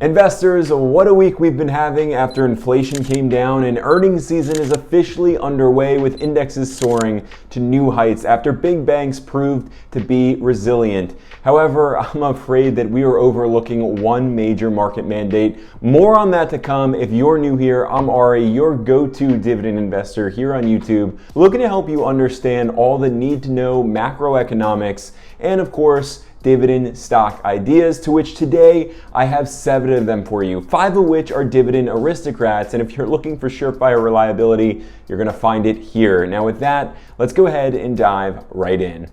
Investors, what a week we've been having after inflation came down and earnings season is officially underway with indexes soaring to new heights after big banks proved to be resilient. However, I'm afraid that we are overlooking one major market mandate. More on that to come. If you're new here, I'm Ari, your go-to dividend investor here on YouTube, looking to help you understand all the need-to-know macroeconomics and, of course, dividend stock ideas, to which today I have 7 of them for you, 5 of which are dividend aristocrats. And if you're looking for surefire reliability, you're going to find it here. Now with that, let's go ahead and dive right in.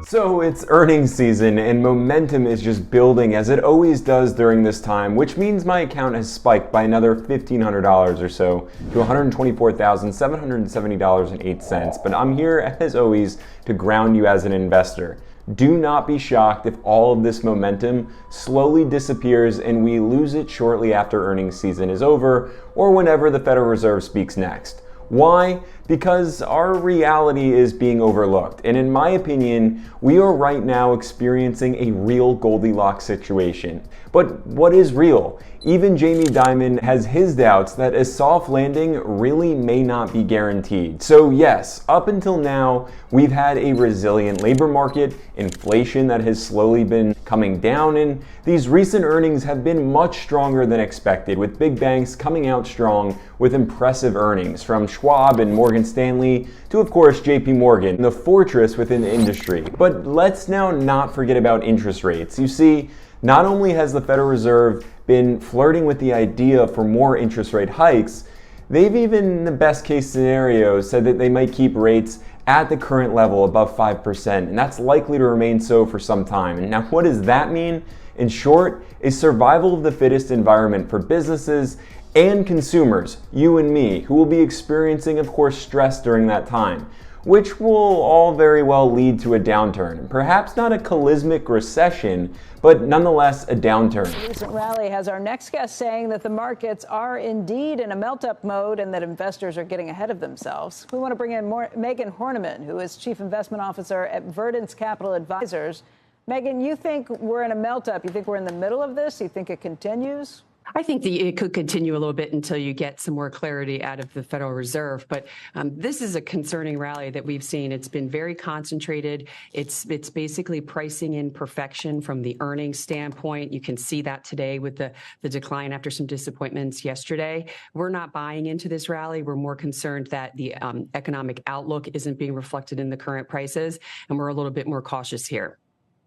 So it's earnings season and momentum is just building as it always does during this time, which means my account has spiked by another $1,500 or so to $124,770.08. But I'm here as always to ground you as an investor. Do not be shocked if all of this momentum slowly disappears and we lose it shortly after earnings season is over or whenever the Federal Reserve speaks next. Why? Because our reality is being overlooked. And in my opinion, we are right now experiencing a real Goldilocks situation. But what is real? Even Jamie Dimon has his doubts that a soft landing really may not be guaranteed. So yes, up until now, we've had a resilient labor market, inflation that has slowly been coming down, and these recent earnings have been much stronger than expected, with big banks coming out strong with impressive earnings, from Schwab and Morgan Stanley to, of course, JP Morgan, the fortress within the industry. But let's now not forget about interest rates. You see, not only has the Federal Reserve been flirting with the idea for more interest rate hikes, they've even, in the best case scenario, said that they might keep rates at the current level above 5%, and that's likely to remain so for some time. And now what does that mean? In short, a survival of the fittest environment for businesses and consumers, you and me, who will be experiencing, of course, stress during that time, which will all very well lead to a downturn. Perhaps not a cataclysmic recession, but nonetheless a downturn. The recent rally has our next guest saying that the markets are indeed in a melt-up mode and that investors are getting ahead of themselves. We want to bring in Megan Horniman, who is Chief Investment Officer at Verdance Capital Advisors. Megan, you think we're in a melt-up? You think we're in the middle of this? You think it continues? I think it could continue a little bit until you get some more clarity out of the Federal Reserve. But this is a concerning rally that we've seen. It's been very concentrated. It's basically pricing in perfection from the earnings standpoint. You can see that today with the decline after some disappointments yesterday. We're not buying into this rally. We're more concerned that the economic outlook isn't being reflected in the current prices, and we're a little bit more cautious here.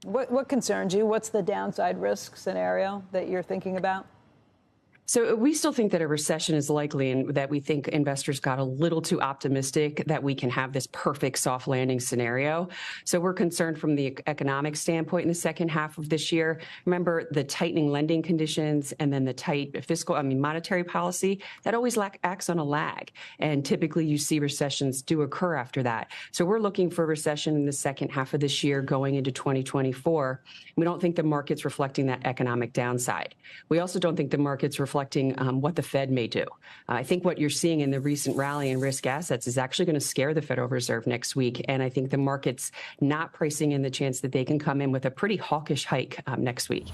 What concerns you? What's the downside risk scenario that you're thinking about? So we still think that a recession is likely, and that we think investors got a little too optimistic that we can have this perfect soft landing scenario. So we're concerned from the economic standpoint in the second half of this year. Remember, the tightening lending conditions and then the tight monetary policy, that always acts on a lag. And typically you see recessions do occur after that. So we're looking for a recession in the second half of this year going into 2024. We don't think the market's reflecting that economic downside. We also don't think the market's reflecting what the Fed may do. I think what you're seeing in the recent rally in risk assets is actually going to scare the Federal Reserve next week. And I think the market's not pricing in the chance that they can come in with a pretty hawkish hike next week.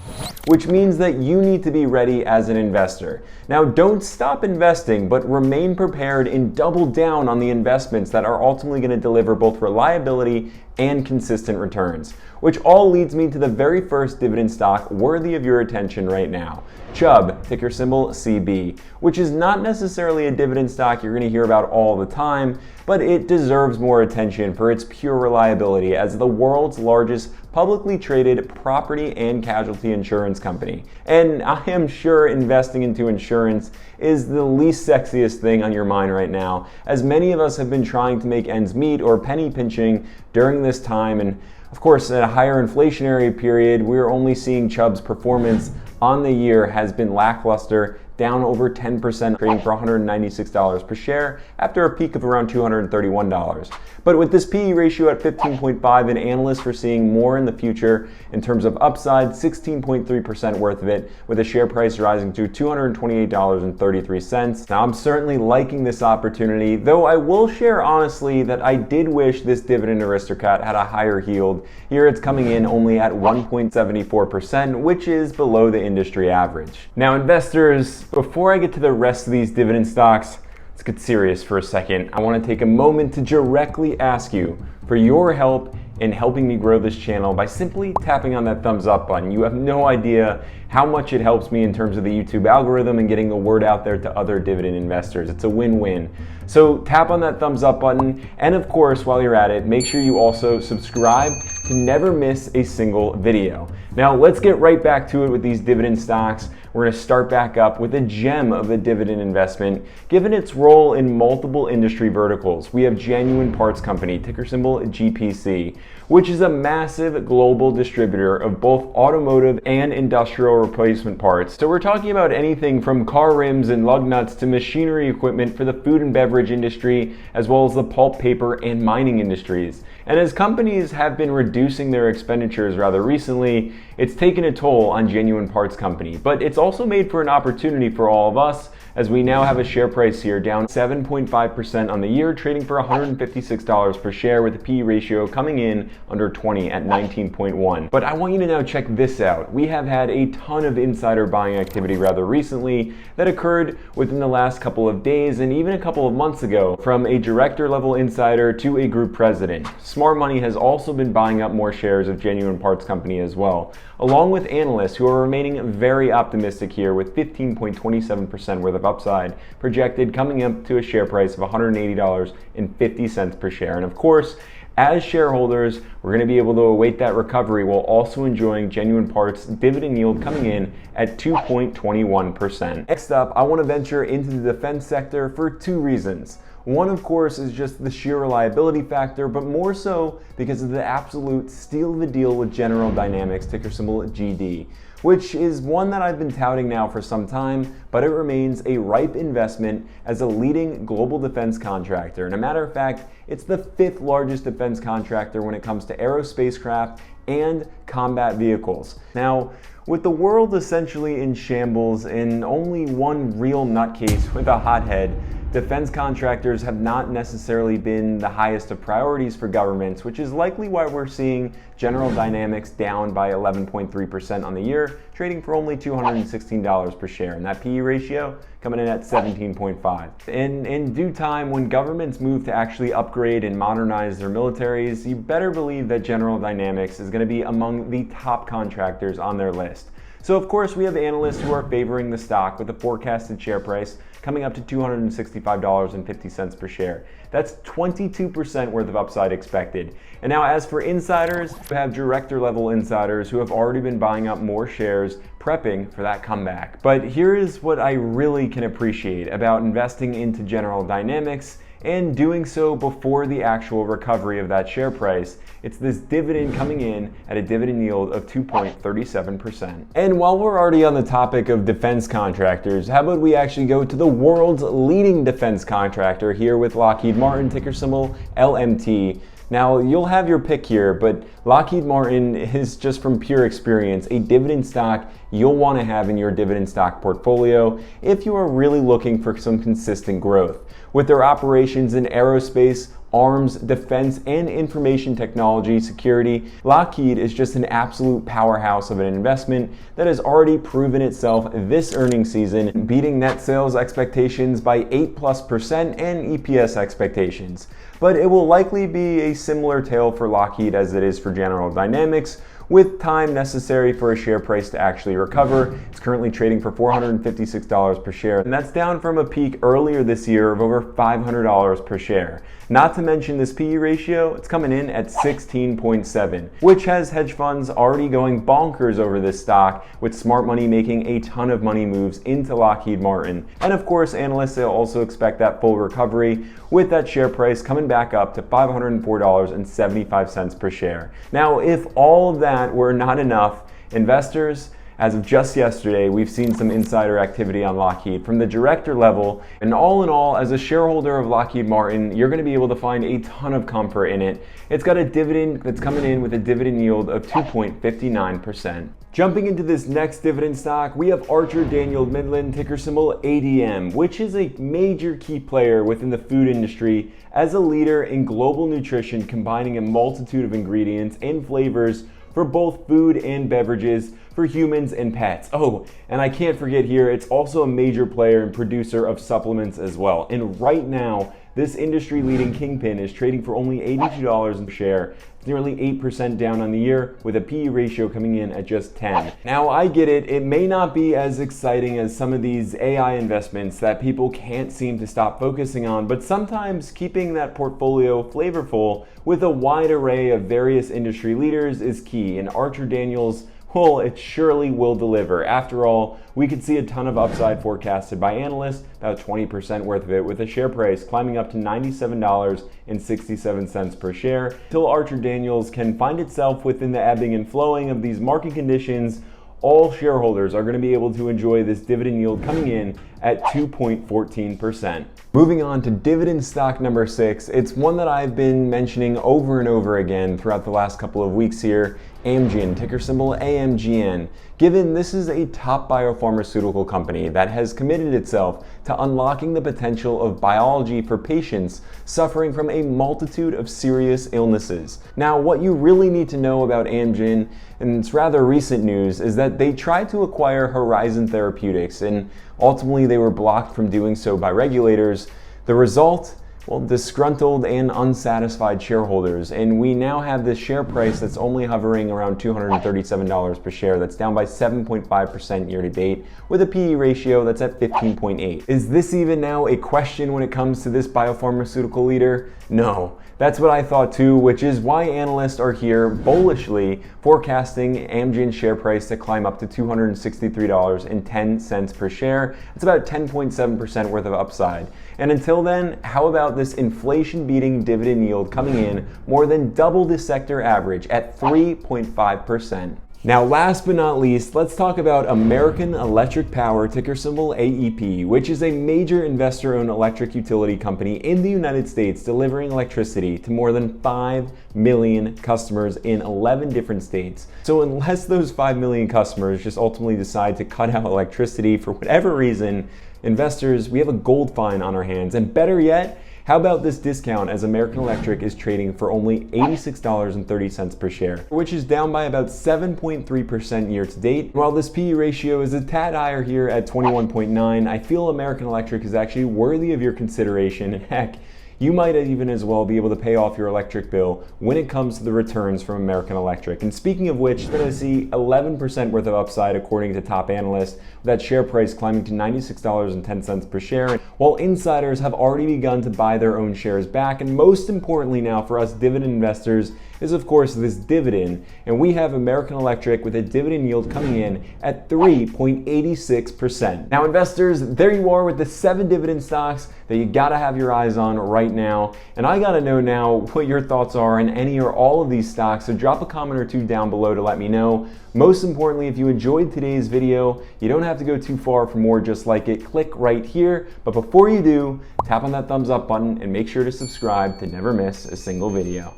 Which means that you need to be ready as an investor. Now, don't stop investing, but remain prepared and double down on the investments that are ultimately going to deliver both reliability and consistent returns, which all leads me to the very first dividend stock worthy of your attention right now. Chubb, ticker symbol CB, which is not necessarily a dividend stock you're going to hear about all the time, but it deserves more attention for its pure reliability as the world's largest publicly traded property and casualty insurance company. And I am sure investing into insurance is the least sexiest thing on your mind right now, as many of us have been trying to make ends meet or penny pinching during this time. And of course, in a higher inflationary period, we're only seeing Chubb's performance on the year has been lackluster down over 10%, trading for $196 per share after a peak of around $231. But with this PE ratio at 15.5, and analysts are seeing more in the future in terms of upside, 16.3% worth of it, with a share price rising to $228.33. Now, I'm certainly liking this opportunity, though I will share honestly that I did wish this dividend aristocrat had a higher yield. Here it's coming in only at 1.74%, which is below the industry average. Now, investors, before I get to the rest of these dividend stocks, let's get serious for a second. I want to take a moment to directly ask you for your help in helping me grow this channel by simply tapping on that thumbs up button. You have no idea how much it helps me in terms of the YouTube algorithm and getting the word out there to other dividend investors. It's a win-win. So tap on that thumbs up button, and of course, while you're at it, make sure you also subscribe to never miss a single video. Now let's get right back to it with these dividend stocks. We're going to start back up with a gem of a dividend investment, given its role in multiple industry verticals. We have Genuine Parts Company, ticker symbol GPC, which is a massive global distributor of both automotive and industrial replacement parts. So we're talking about anything from car rims and lug nuts to machinery equipment for the food and beverage industry, as well as the pulp, paper, and mining industries. And as companies have been reducing their expenditures rather recently, it's taken a toll on Genuine Parts Company. But it's also made for an opportunity for all of us, as we now have a share price here down 7.5% on the year, trading for $156 per share, with a PE ratio coming in under 20 at 19.1. But I want you to now check this out. We have had a ton of insider buying activity rather recently that occurred within the last couple of days and even a couple of months ago, from a director level insider to a group president. Smart money has also been buying up more shares of Genuine Parts Company as well, along with analysts who are remaining very optimistic here, with 15.27% worth of upside projected, coming up to a share price of $180.50 per share. And of course, as shareholders, we're going to be able to await that recovery while also enjoying Genuine Parts' dividend yield coming in at 2.21%. Next up, I want to venture into the defense sector for two reasons. One, of course, is just the sheer reliability factor, but more so because of the absolute steal of the deal with General Dynamics, ticker symbol GD, which is one that I've been touting now for some time, but it remains a ripe investment as a leading global defense contractor. And a matter of fact, it's the 5th largest defense contractor when it comes to aerospacecraft and combat vehicles. Now, with the world essentially in shambles and only one real nutcase with a hothead, defense contractors have not necessarily been the highest of priorities for governments, which is likely why we're seeing General Dynamics down by 11.3% on the year, trading for only $216 per share, and that PE ratio coming in at 17.5. In due time, when governments move to actually upgrade and modernize their militaries, you better believe that General Dynamics is going to be among the top contractors on their list. So of course, we have analysts who are favoring the stock with a forecasted share price coming up to $265.50 per share. That's 22% worth of upside expected. And now as for insiders, we have director level insiders who have already been buying up more shares, prepping for that comeback. But here is what I really can appreciate about investing into General Dynamics and doing so before the actual recovery of that share price. It's this dividend coming in at a dividend yield of 2.37%. And while we're already on the topic of defense contractors, how about we actually go to the world's leading defense contractor here with Lockheed Martin, ticker symbol LMT. Now, you'll have your pick here, but Lockheed Martin is, just from pure experience, a dividend stock you'll want to have in your dividend stock portfolio if you are really looking for some consistent growth. With their operations in aerospace, arms, defense, and information technology security, Lockheed is just an absolute powerhouse of an investment that has already proven itself this earnings season, beating net sales expectations by 8+% and EPS expectations. But it will likely be a similar tale for Lockheed as it is for General Dynamics, with time necessary for a share price to actually recover. It's currently trading for $456 per share, and that's down from a peak earlier this year of over $500 per share. Not to mention this PE ratio, it's coming in at 16.7, which has hedge funds already going bonkers over this stock, with smart money making a ton of money moves into Lockheed Martin. And of course, analysts also expect that full recovery, with that share price coming back up to $504.75 per share. Now, if all of that were not enough, investors, As of just yesterday, we've seen some insider activity on Lockheed from the director level, and all in all, as a shareholder of Lockheed Martin, you're going to be able to find a ton of comfort in it. It's got a dividend that's coming in with a dividend yield of 2.59%. Jumping into this next dividend stock, we have Archer Daniels Midland, ticker symbol ADM, which is a major key player within the food industry as a leader in global nutrition, combining a multitude of ingredients and flavors for both food and beverages for humans and pets. Oh, and I can't forget here, it's also a major player and producer of supplements as well. And right now, this industry-leading kingpin is trading for only $82 a share. It's nearly 8% down on the year, with a PE ratio coming in at just 10. Now, I get it. It may not be as exciting as some of these AI investments that people can't seem to stop focusing on, but sometimes keeping that portfolio flavorful with a wide array of various industry leaders is key, and Archer Daniels, well, it surely will deliver. After all, we could see a ton of upside forecasted by analysts, about 20% worth of it, with a share price climbing up to $97.67 per share. Till Archer Daniels can find itself within the ebbing and flowing of these market conditions, all shareholders are going to be able to enjoy this dividend yield coming in at 2.14%. Moving on to dividend stock number 6, it's one that I've been mentioning over and over again throughout the last couple of weeks here, Amgen, ticker symbol AMGN. Given this is a top biopharmaceutical company that has committed itself to unlocking the potential of biology for patients suffering from a multitude of serious illnesses. Now, what you really need to know about Amgen, and it's rather recent news, is that they tried to acquire Horizon Therapeutics, and ultimately they were blocked from doing so by regulators. The result? Well, disgruntled and unsatisfied shareholders, and we now have this share price that's only hovering around $237 per share. That's down by 7.5% year to date, with a PE ratio that's at 15.8. Is this even now a question when it comes to this biopharmaceutical leader? No. That's what I thought too, which is why analysts are here bullishly forecasting Amgen's share price to climb up to $263.10 per share. It's about 10.7% worth of upside. And until then, how about this inflation-beating dividend yield coming in more than double the sector average at 3.5%. Now, last but not least, let's talk about American Electric Power, ticker symbol AEP, which is a major investor-owned electric utility company in the United States, delivering electricity to more than 5 million customers in 11 different states. So unless those 5 million customers just ultimately decide to cut out electricity for whatever reason, investors, we have a gold mine on our hands. And better yet, how about this discount, as American Electric is trading for only $86.30 per share, which is down by about 7.3% year to date. While this PE ratio is a tad higher here at 21.9, I feel American Electric is actually worthy of your consideration, and heck, you might even as well be able to pay off your electric bill when it comes to the returns from American Electric. And speaking of which, we're going to see 11% worth of upside according to top analysts, with that share price climbing to $96.10 per share, while insiders have already begun to buy their own shares back. And most importantly now for us dividend investors is of course this dividend, and we have American Electric with a dividend yield coming in at 3.86%. Now investors, there you are with the 7 dividend stocks that you gotta have your eyes on right now, and I gotta know now what your thoughts are on any or all of these stocks, so drop a comment or two down below to let me know. Most importantly, if you enjoyed today's video, you don't have to go too far for more just like it. Click right here, but before you do, tap on that thumbs up button and make sure to subscribe to never miss a single video.